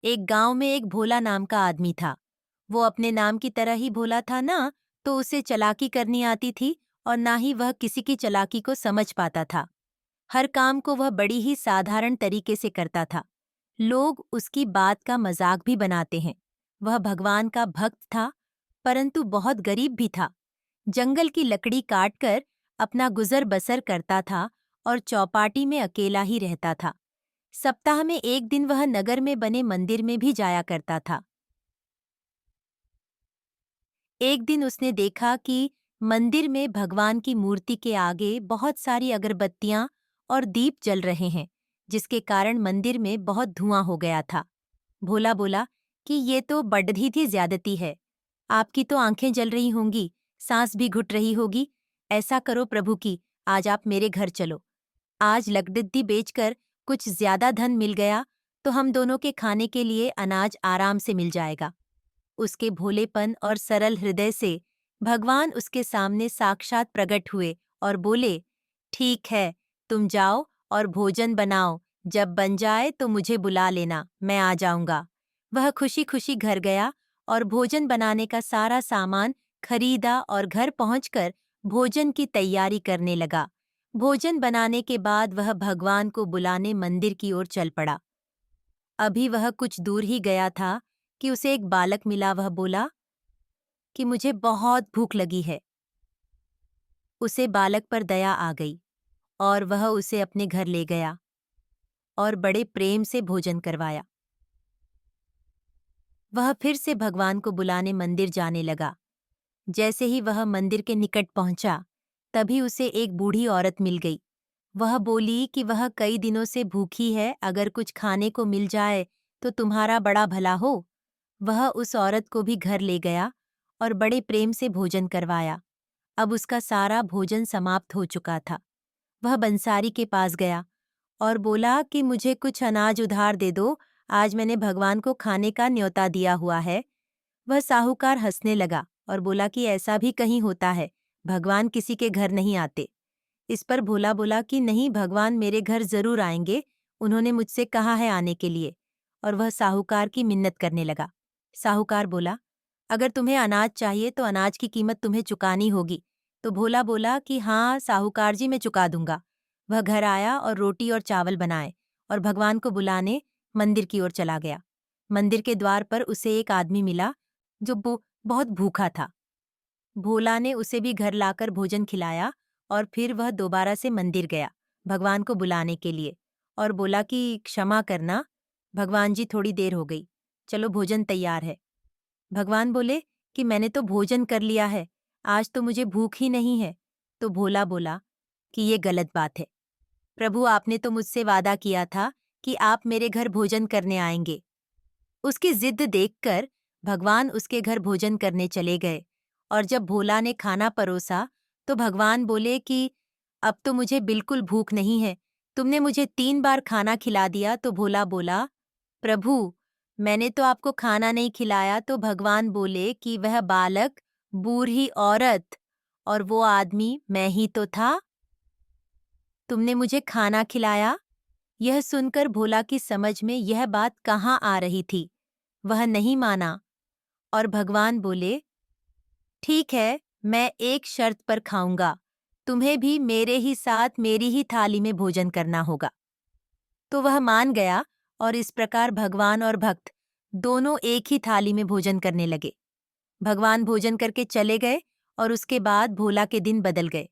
एक गांव में एक भोला नाम का आदमी था। वो अपने नाम की तरह ही भोला था ना, तो उसे चालाकी करनी आती थी और ना ही वह किसी की चालाकी को समझ पाता था। हर काम को वह बड़ी ही साधारण तरीके से करता था। लोग उसकी बात का मजाक भी बनाते हैं। वह भगवान का भक्त था, परंतु बहुत गरीब भी था। जंगल की लकड़ी काटकर अपना गुजर बसर करता था और चौपाटी में अकेला ही रहता था। सप्ताह में एक दिन वह नगर में बने मंदिर में भी जाया करता था। एक दिन उसने देखा कि मंदिर में भगवान की मूर्ति के आगे बहुत सारी अगरबत्तियां और दीप जल रहे हैं, जिसके कारण मंदिर में बहुत धुआं हो गया था। भोला बोला कि ये तो बढ़ती थी ज्यादती है। आपकी तो आंखें जल रही होंगी, सांस भी घुट रही होगी। ऐसा करो प्रभु की, आज आप मेरे घर चलो। आज लकड़िद्दी बेचकर कुछ ज्यादा धन मिल गया तो हम दोनों के खाने के लिए अनाज आराम से मिल जाएगा। उसके भोलेपन और सरल हृदय से भगवान उसके सामने साक्षात प्रकट हुए और बोले, ठीक है, तुम जाओ और भोजन बनाओ। जब बन जाए तो मुझे बुला लेना, मैं आ जाऊंगा। वह खुशी खुशी घर गया और भोजन बनाने का सारा सामान खरीदा और घर पहुंचकर भोजन की तैयारी करने लगा। भोजन बनाने के बाद वह भगवान को बुलाने मंदिर की ओर चल पड़ा। अभी वह कुछ दूर ही गया था कि उसे एक बालक मिला। वह बोला कि मुझे बहुत भूख लगी है। उसे बालक पर दया आ गई और वह उसे अपने घर ले गया और बड़े प्रेम से भोजन करवाया। वह फिर से भगवान को बुलाने मंदिर जाने लगा। जैसे ही वह मंदिर के निकट पहुंचा, तभी उसे एक बूढ़ी औरत मिल गई। वह बोली कि वह कई दिनों से भूखी है, अगर कुछ खाने को मिल जाए तो तुम्हारा बड़ा भला हो। वह उस औरत को भी घर ले गया और बड़े प्रेम से भोजन करवाया। अब उसका सारा भोजन समाप्त हो चुका था। वह बंसारी के पास गया और बोला कि मुझे कुछ अनाज उधार दे दो, आज मैंने भगवान को खाने का न्योता दिया हुआ है। वह साहूकार हंसने लगा और बोला कि ऐसा भी कहीं होता है, भगवान किसी के घर नहीं आते। इस पर भोला बोला कि नहीं, भगवान मेरे घर जरूर आएंगे, उन्होंने मुझसे कहा है आने के लिए। और वह साहूकार की मिन्नत करने लगा। साहूकार बोला, अगर तुम्हें अनाज चाहिए तो अनाज की कीमत तुम्हें चुकानी होगी। तो भोला बोला कि हाँ साहूकार जी, मैं चुका दूंगा। वह घर आया और रोटी और चावल बनाए और भगवान को बुलाने मंदिर की ओर चला गया। मंदिर के द्वार पर उसे एक आदमी मिला जो बहुत भूखा था। भोला ने उसे भी घर लाकर भोजन खिलाया और फिर वह दोबारा से मंदिर गया भगवान को बुलाने के लिए और बोला कि क्षमा करना भगवान जी, थोड़ी देर हो गई, चलो भोजन तैयार है। भगवान बोले कि मैंने तो भोजन कर लिया है, आज तो मुझे भूख ही नहीं है। तो भोला बोला कि ये गलत बात है। प्रभु, आपने तो मुझसे वादा किया था कि आप मेरे घर भोजन करने आएंगे। उसकी जिद देखकर भगवान उसके घर भोजन करने चले गए और जब भोला ने खाना परोसा तो भगवान बोले कि अब तो मुझे बिल्कुल भूख नहीं है, तुमने मुझे 3 बार खाना खिला दिया। तो भोला बोला, प्रभु, मैंने तो आपको खाना नहीं खिलाया। तो भगवान बोले कि वह बालक, बूढ़ी औरत और वो आदमी मैं ही तो था, तुमने मुझे खाना खिलाया। यह सुनकर भोला की समझ में यह बात कहाँ आ रही थी। वह नहीं माना और भगवान बोले, ठीक है, मैं एक शर्त पर खाऊंगा, तुम्हें भी मेरे ही साथ मेरी ही थाली में भोजन करना होगा। तो वह मान गया और इस प्रकार भगवान और भक्त दोनों एक ही थाली में भोजन करने लगे। भगवान भोजन करके चले गए और उसके बाद भोला के दिन बदल गए।